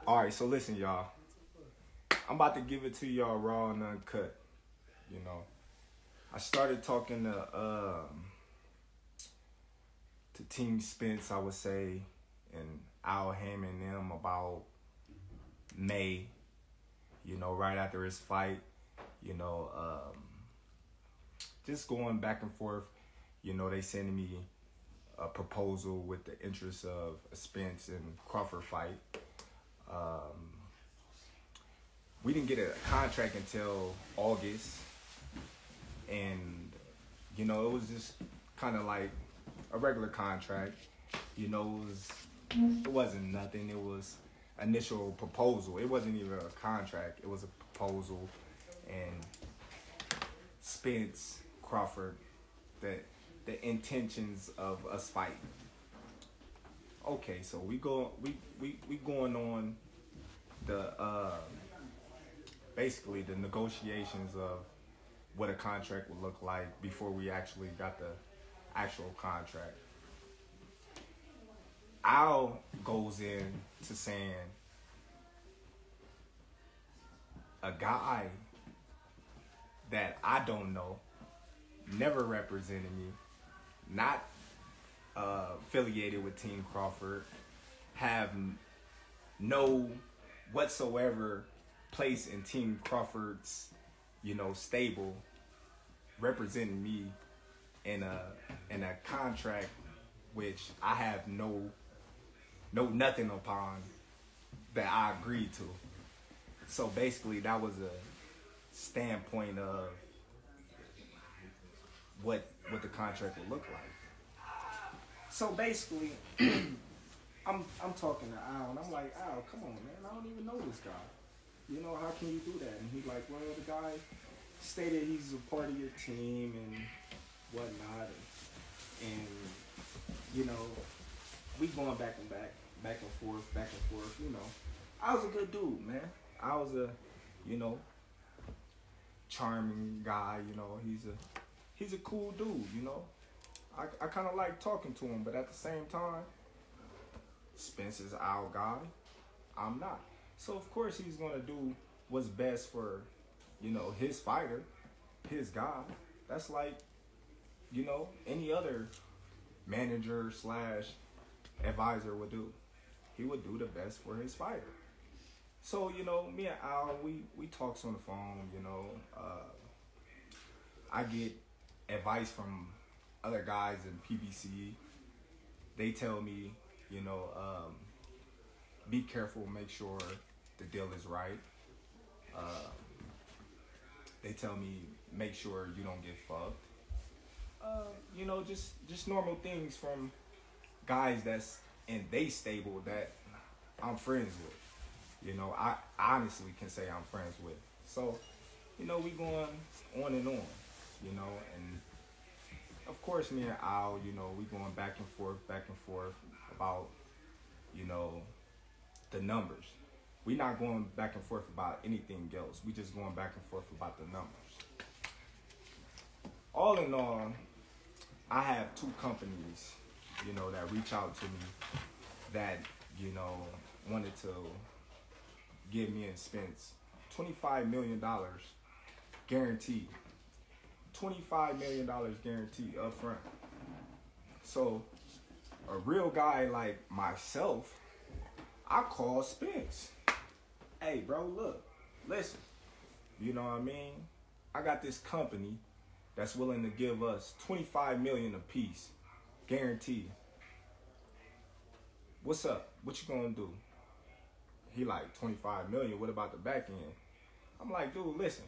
All right, so listen, y'all. I'm about to give it to y'all raw and uncut. You know, I started talking to Team Spence, I would say, and Al Hammond and them about May. You know, right after his fight. You know, just going back and forth. You know, they sending me a proposal with the interest of a Spence and Crawford fight. We didn't get a contract until August, and you know, it was just kind of like a regular contract. You know, it wasn't nothing. It was initial proposal. It wasn't even a contract. It was a proposal, and Spence, Crawford, the intentions of us fighting. Okay, so we going on the basically the negotiations of what a contract would look like before we actually got the actual contract. Al goes in to saying a guy that I don't know, never represented me, not affiliated with Team Crawford, have no whatsoever place in Team Crawford's, you know, stable, representing me in a contract which I have nothing upon that I agreed to. So basically that was a standpoint of what the contract would look like. So basically I'm talking to Al and I'm like, Al, come on, man, I don't even know this guy. You know, how can you do that? And he's like, well, the guy stated he's a part of your team and whatnot. And you know, we going back and forth, you know. I was a good dude, man. I was a, you know, charming guy, you know. He's a cool dude, you know. I kind of like talking to him, but at the same time, Spence is our guy. I'm not. So, of course, he's going to do what's best for, you know, his fighter, his guy. That's like, you know, any other manager / advisor would do. He would do the best for his fighter. So, you know, me and Al, we talks on the phone, you know. I get advice from other guys in PBC. They tell me, you know, be careful, make sure the deal is right. They tell me, make sure you don't get fucked. You know, just normal things from guys that's in they stable that I'm friends with. You know, I honestly can say I'm friends with. So, you know, we going on and on, you know, and of course me and Al, you know, we going back and forth about, you know, the numbers. We not going back and forth about anything else. We just going back and forth about the numbers. All in all, I have 2 companies, you know, that reach out to me that, you know, wanted to give me and Spence $25 million guaranteed. $25 million guaranteed up front. So a real guy like myself, I call Spence. Hey, bro, look, listen, you know what I mean? I got this company that's willing to give us $25 million a piece, guaranteed. What's up? What you gonna do? He like, 25 million, what about the back end? I'm like, dude, listen,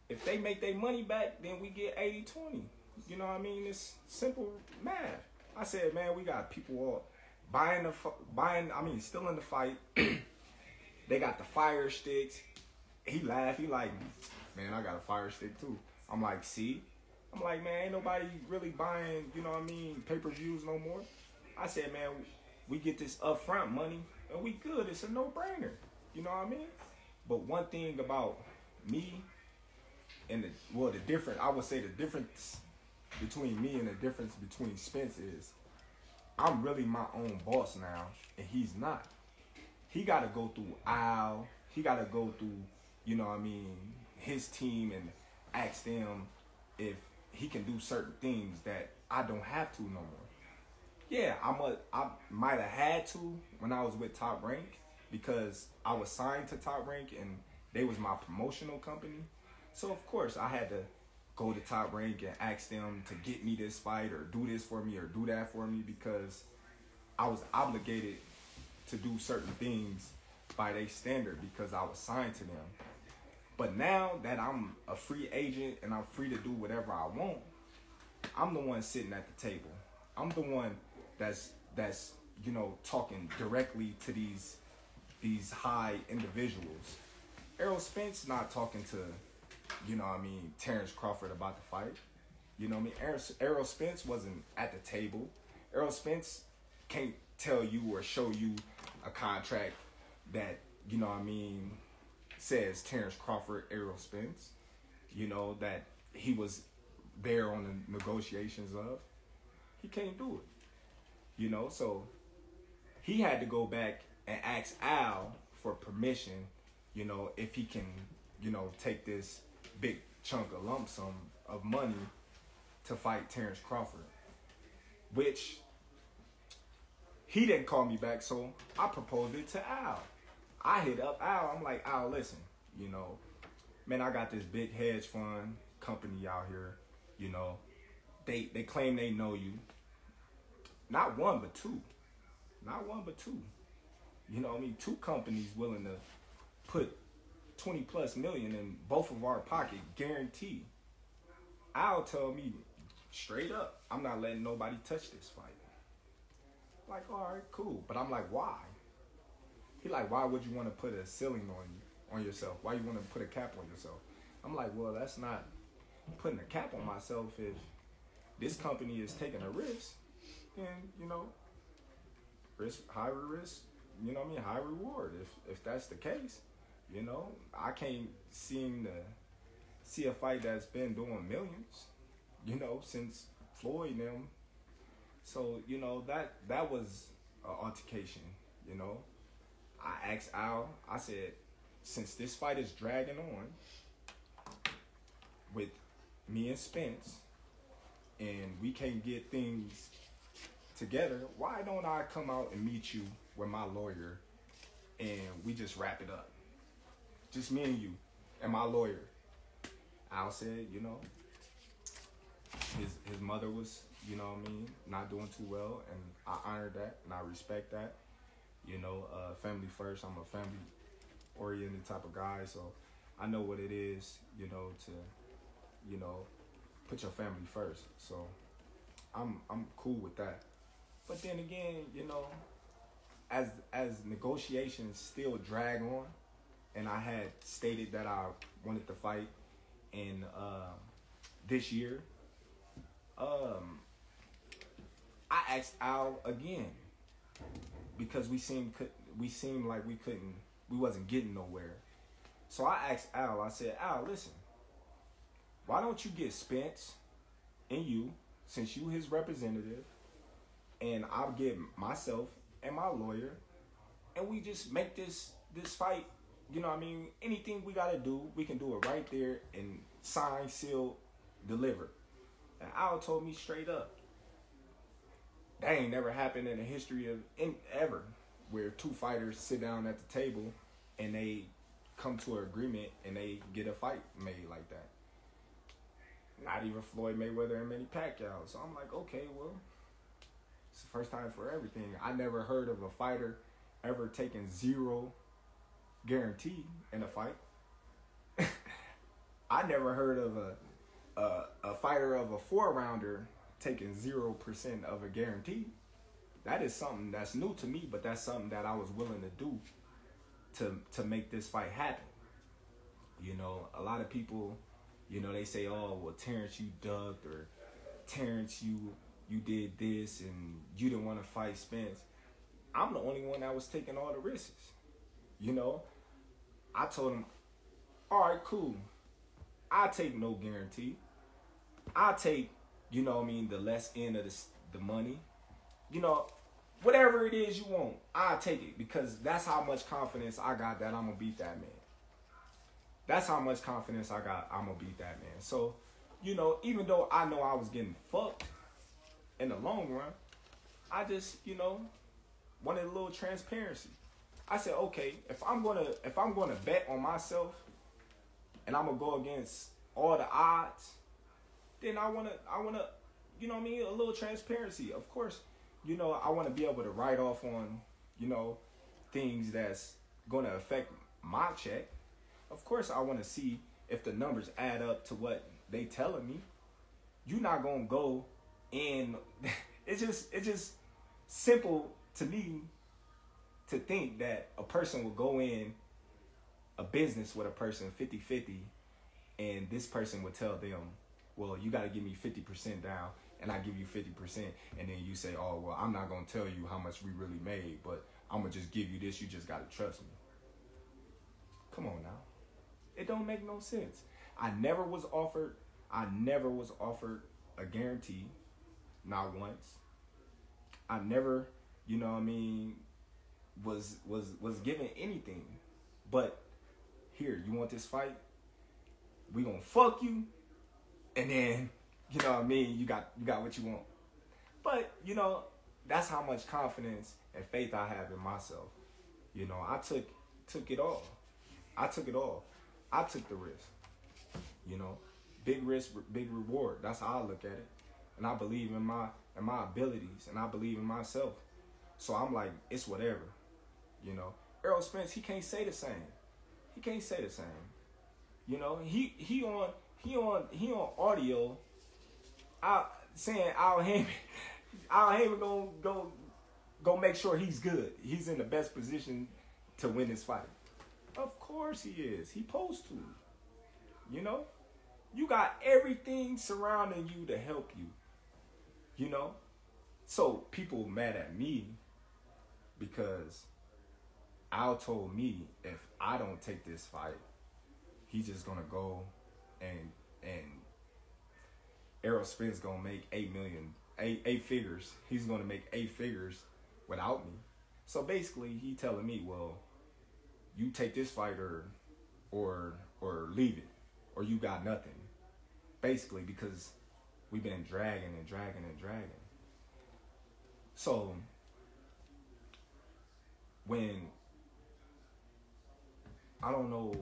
if they make their money back, then we get 80-20. You know what I mean? It's simple math. I said, man, we got people all still in the fight. They got the fire sticks. He laughed. He like, man, I got a fire stick too. I'm like, see? I'm like, man, ain't nobody really buying, you know what I mean, pay-per-views no more. I said, man, we get this upfront money and we good. It's a no-brainer. You know what I mean? But one thing about me and the difference between me and the difference between Spence is I'm really my own boss now and he's not. he got to go through Al. He got to go through, you know what I mean, his team and ask them if he can do certain things that I don't have to no more. Yeah, I might have had to when I was with Top Rank because I was signed to Top Rank and they was my promotional company. So, of course, I had to go to Top Rank and ask them to get me this fight or do this for me or do that for me because I was obligated to do certain things by their standard because I was signed to them. But now that I'm a free agent and I'm free to do whatever I want, I'm the one sitting at the table. I'm the one that's you know, talking directly to these high individuals. Errol Spence not talking to, you know what I mean, Terence Crawford about the fight. You know what I mean? Errol Spence wasn't at the table. Errol Spence can't tell you or show you a contract that, you know what I mean, says Terence Crawford, Errol Spence, you know, that he was there on the negotiations of. He can't do it, you know. So he had to go back and ask Al for permission, you know, if he can, you know, take this big chunk of lump sum of money to fight Terence Crawford, which he didn't call me back, so I proposed it to Al. I hit up Al. I'm like, Al, listen, you know, man, I got this big hedge fund company out here, you know. They claim they know you. Not one, but two. Not one, but two. You know what I mean? Two companies willing to put 20 plus million in both of our pocket, guaranteed. Al tell me straight up, I'm not letting nobody touch this fight. Like, all right, cool. But I'm like, why? He like, why would you want to put a ceiling on yourself? Why you want to put a cap on yourself? I'm like, well, that's not putting a cap on myself. If this company is taking a risk, then, you know, high risk, you know what I mean, high reward. If that's the case, you know, I can't seem to see a fight that's been doing millions, you know, since Floyd and them. So, you know, that was an altercation, you know. I asked Al, I said, since this fight is dragging on with me and Spence and we can't get things together, why don't I come out and meet you with my lawyer and we just wrap it up? Just me and you and my lawyer. Al said, you know, his mother was, you know what I mean, not doing too well, and I honor that and I respect that. You know, family first. I'm a family-oriented type of guy, so I know what it is, you know, to, you know, put your family first. So I'm cool with that. But then again, you know, as negotiations still drag on, and I had stated that I wanted to fight in this year, I asked Al again. Because we seemed like we wasn't getting nowhere. So I asked Al, I said, Al, listen, why don't you get Spence and you, since you his representative, and I'll get myself and my lawyer, and we just make this fight, you know what I mean, anything we gotta do, we can do it right there and sign, seal, deliver. And Al told me straight up, that ain't never happened in the history of ever, where two fighters sit down at the table and they come to an agreement and they get a fight made like that. Not even Floyd Mayweather and Manny Pacquiao. So I'm like, okay, well, it's the first time for everything. I never heard of a fighter ever taking zero guarantee in a fight. I never heard of a fighter of a 4-rounder taking 0% of a guarantee. That is something that's new to me, but that's something that I was willing to do to make this fight happen. You know, a lot of people, you know, they say, oh, well, Terence, you ducked, or Terence, you did this and you didn't want to fight Spence. I'm the only one that was taking all the risks. You know, I told him, all right, cool. I'll take no guarantee. I'll take, you know what I mean, the less end of the money. You know, whatever it is you want, I'll take it, because that's how much confidence I got that I'm going to beat that man. That's how much confidence I got I'm going to beat that man. So, you know, even though I know I was getting fucked in the long run, I just, you know, wanted a little transparency. I said, okay, if I'm gonna bet on myself and I'm gonna go against all the odds, then I wanna, you know what I mean, a little transparency. Of course, you know, I wanna be able to write off on, you know, things that's gonna affect my check. Of course, I wanna see if the numbers add up to what they telling me. You're not gonna go in. It's just simple to me to think that a person will go in a business with a person 50-50, and this person would tell them, well, you got to give me 50% down, and I give you 50%, and then you say, oh, well, I'm not going to tell you how much we really made, but I'm going to just give you this. You just got to trust me. Come on now. It don't make no sense. I never was offered a guarantee, not once. I never, you know what I mean, was given anything. But here, you want this fight? We gonna fuck you, and then, you know what I mean, you got what you want. But, you know, that's how much confidence and faith I have in myself. You know, I took it all. I took it all. I took the risk. You know, big risk, big reward. That's how I look at it. And I believe in my abilities, and I believe in myself. So I'm like, it's whatever. You know, Errol Spence, he can't say the same. He can't say the same. You know, he on audio saying Al Heyman go make sure he's good. He's in the best position to win this fight. Of course he is. He supposed to. You know, you got everything surrounding you to help you. You know, so people mad at me because Al told me if I don't take this fight, he's just gonna go and Errol Spence gonna make 8 figures. He's gonna make 8 figures without me. So basically, he telling me, well, you take this fight or leave it, or you got nothing. Basically, because we've been dragging. So when I don't know,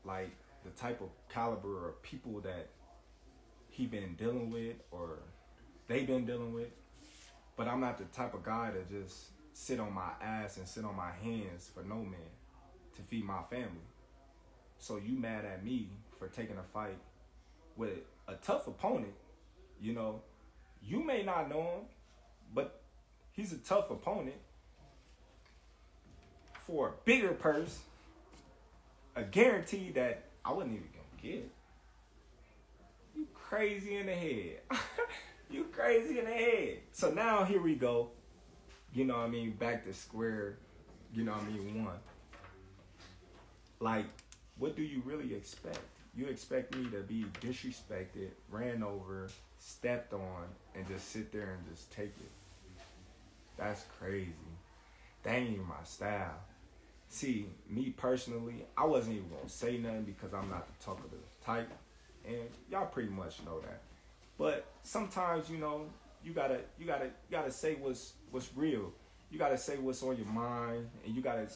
like, the type of caliber of people that he been dealing with or they been dealing with, but I'm not the type of guy to just sit on my ass and sit on my hands for no man to feed my family. So you mad at me for taking a fight with a tough opponent. You know, you may not know him, but he's a tough opponent for a bigger purse, a guarantee that I wasn't even gonna get. You crazy in the head. You crazy in the head. So now here we go. You know what I mean? Back to square, you know what I mean, one. Like, what do you really expect? You expect me to be disrespected, ran over, stepped on, and just sit there and just take it? That's crazy. That ain't even my style. See, me personally, I wasn't even gonna say nothing because I'm not the talkative type, and y'all pretty much know that. But sometimes, you know, you gotta say what's real. You gotta say what's on your mind, and you gotta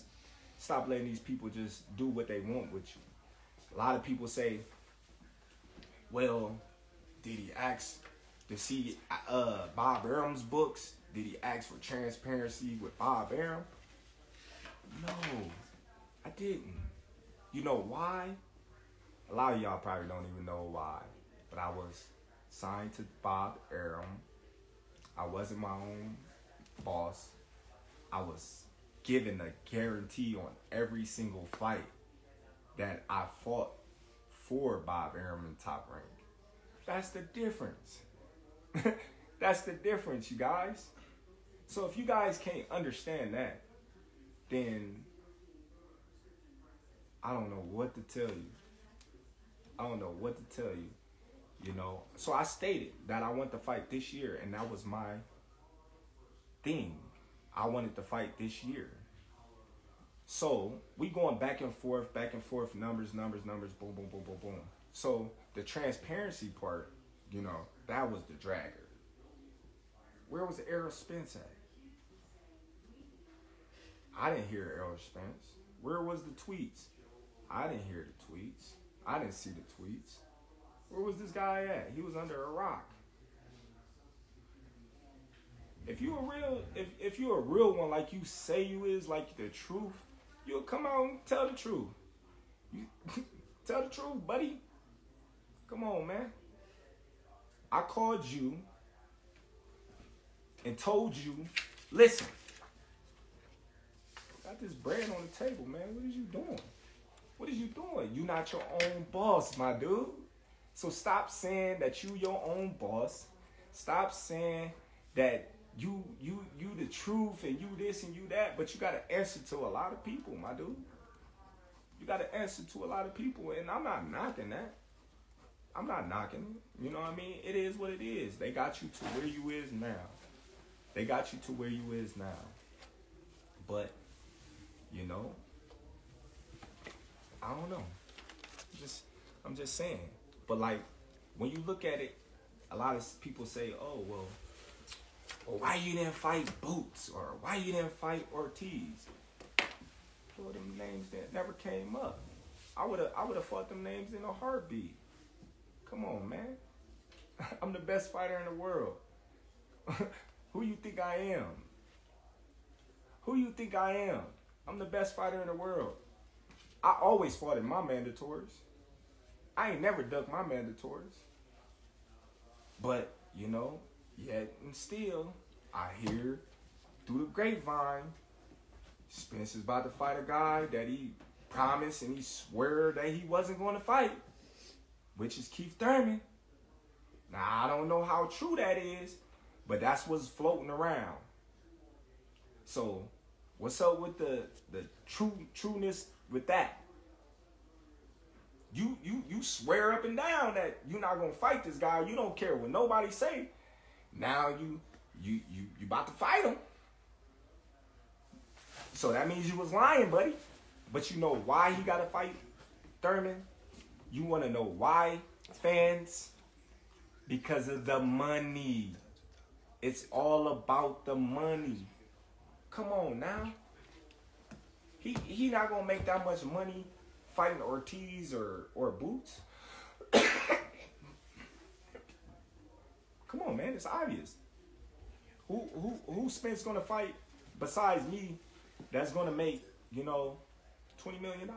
stop letting these people just do what they want with you. A lot of people say, well, did he ask to see Bob Arum's books? Did he ask for transparency with Bob Arum? No, I didn't. You know why? A lot of y'all probably don't even know why. But I was signed to Bob Arum. I wasn't my own boss. I was given a guarantee on every single fight that I fought for Bob Arum in Top Rank. That's the difference. That's the difference, you guys. So if you guys can't understand that, then I don't know what to tell you. I don't know what to tell you, you know. So I stated that I want to fight this year, and that was my thing. I wanted to fight this year. So we going back and forth, numbers, boom, boom, boom, boom, boom. So the transparency part, you know, that was the dragger. Where was Errol Spence at? I didn't hear Errol Spence. Where was the tweets? I didn't hear the tweets. I didn't see the tweets. Where was this guy at? He was under a rock. If you a real one, like you say you is, like the truth, you'll come out and tell the truth. You tell the truth, buddy. Come on, man. I called you and told you, listen, got this bread on the table, man. What is you doing? What is you doing? You not your own boss, my dude. So stop saying that you your own boss. Stop saying that you the truth and you this and you that, but you got to answer to a lot of people, my dude. You got to answer to a lot of people, and I'm not knocking that. I'm not knocking it. You know what I mean? It is what it is. They got you to where you is now. They got you to where you is now. But, you know, I don't know. I'm just saying. But like, when you look at it, a lot of people say, oh, well, why you didn't fight Boots? Or why you didn't fight Ortiz? Well, them names that never came up. I would have fought them names in a heartbeat. Come on, man. I'm the best fighter in the world. Who you think I am? Who you think I am? I'm the best fighter in the world. I always fought in my mandatories. I ain't never ducked my mandatories. But, you know, yet and still, I hear through the grapevine, Spence is about to fight a guy that he promised and he swore that he wasn't going to fight, which is Keith Thurman. Now, I don't know how true that is, but that's what's floating around. So, what's up with the trueness with that? You swear up and down that you're not gonna fight this guy. You don't care what nobody say. Now you about to fight him. So that means you was lying, buddy. But you know why he gotta fight Thurman? You wanna know why, fans? Because of the money. It's all about the money. Come on now. He not gonna make that much money fighting Ortiz or Boots. Come on, man, it's obvious. Who Spence gonna fight besides me that's gonna make, you know, $20 million?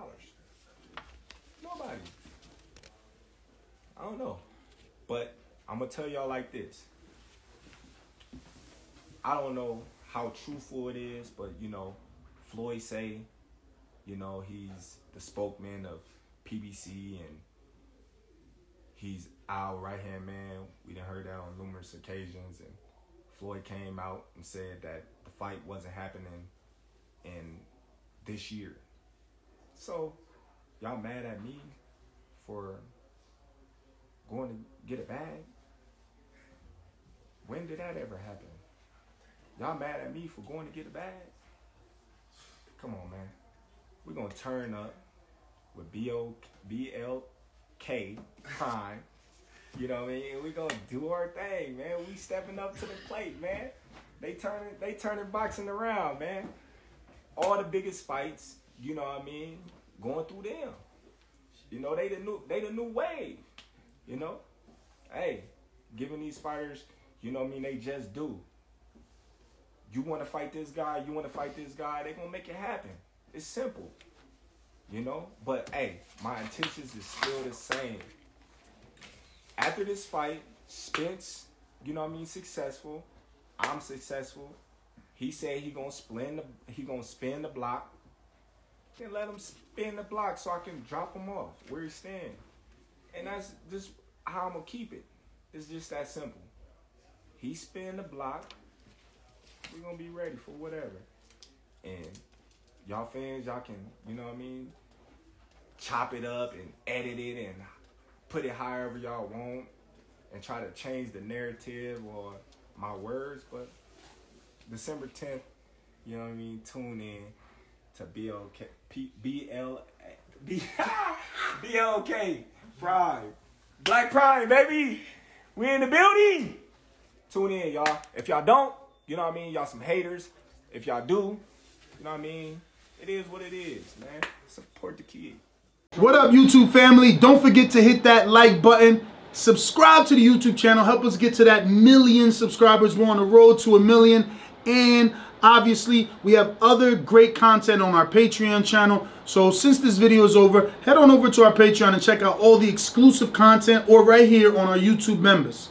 Nobody. I don't know. But I'm gonna tell y'all like this. I don't know how truthful it is, but you know, Floyd say, you know, he's the spokesman of PBC and he's our right-hand man. We done heard that on numerous occasions, and Floyd came out and said that the fight wasn't happening in this year. So, y'all mad at me for going to get a bag? When did that ever happen? Y'all mad at me for going to get a bag? Come on, man. We're going to turn up with BLK Prime. You know what I mean? We're going to do our thing, man. We stepping up to the plate, man. They turning boxing around, man. All the biggest fights, you know what I mean, going through them. You know, they the new wave, you know? Hey, giving these fighters, you know what I mean, they just do. You want to fight this guy, they're going to make it happen. It's simple, you know? But, hey, my intentions is still the same. After this fight, Spence, you know what I mean, successful. I'm successful. He said he gonna spin the block. Then let him spin the block so I can drop him off where he stand. And that's just how I'm gonna keep it. It's just that simple. He spin the block. We're gonna be ready for whatever. And y'all fans, y'all can, you know what I mean, chop it up and edit it and put it however y'all want and try to change the narrative or my words. But December 10th You know what I mean? Tune in to BLK Pride. Black Pride, baby. We in the building. Tune in, y'all. If y'all don't, you know what I mean? Y'all some haters. If y'all do, you know what I mean? It is what it is, man. Support the kid. What up, YouTube family? Don't forget to hit that like button. Subscribe to the YouTube channel. Help us get to that 1 million subscribers. We're on the road to 1 million. And obviously, we have other great content on our Patreon channel. So since this video is over, head on over to our Patreon and check out all the exclusive content or right here on our YouTube members.